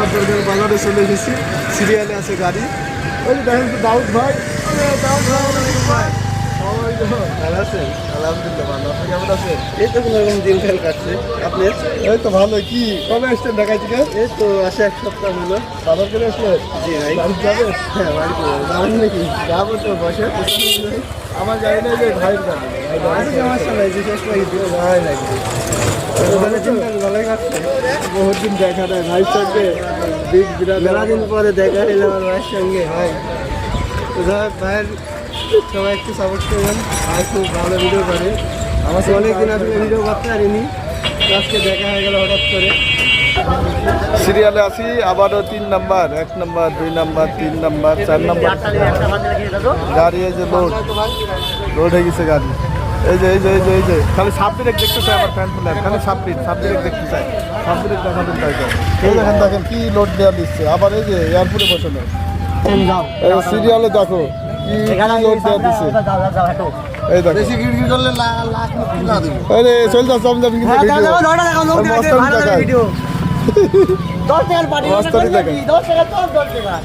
কলার তরকারি বাজারে চলে এসেছি। সিরিয়ালে আছে গাড়ি। ওই যে দেখেন তো দাউদ ভাই, দাউদ ভাই সবাই তো ভালো আছেন? আলহামদুলিল্লাহ ভালো। আপনি কেমন আছেন? এই তো কোনো রকম দিনকাল কাটছে। আপনি? এই তো ভালো। কি কবে আসছেন ঢাকা থেকে? এই তো আসে এক সপ্তাহ হলো। বাজার করে আসলেন? জি ভাই। বাড়ি যাবেন? হ্যাঁ বাড়িতে যাবেন নাকি? যাবো তো, বসে আমার গাড়ি নেই, যে ভাইয়ের গাড়ি। সমস্যা নাই, বিশেষ করে ভাই লাগবে। ওখানে দিনকাল ভালোই কাটছে। বহুত দিন দেখা নেই ভাইয়ের সঙ্গে। বিগ বিরাট মেলা দিন পরে দেখা হইলো আমার ভাইয়ের সঙ্গে। ভাই তো যাই হোক, ভাইয়ের সবাই একটু সাপোর্ট করবেন। ভাই খুব ভালো ভিডিও করে। আমার তো অনেকদিন আসলে ভিডিও করতে পারিনি, তো আজকে দেখা হয়ে গেল হঠাৎ করে। সিরিয়ালে আছি আবারও 3 number, 1 number, 2 number, 3 number, 4 number গাড়ি। এই যে লোড হয়ে গেছে গাড়ি। এই যে এই যে এই যে এই যে খালি সাবডিরেক্ট দেখতে চাই আমার ফ্যান প্লেয়ার, খালি সাবডিরেক্ট দেখতে চাই। সাবডিরেক্ট দেখাবেন তাই তো। এই দেখেন দেখেন কি লোড দেওয়া দিচ্ছে। আবার এই যে এয়ারপোর্টে বসানো সিরিয়ালে দেখো কি লোড দেওয়া দিচ্ছে। এই দেখো বেশি গিরগির করলে লাখ না দেবো। আরে চল যাও সব যাবেন কিন্তু ভিডিও। ভিডিও 10 টাকার পার্টি 10 টাকা। 10 টাকা।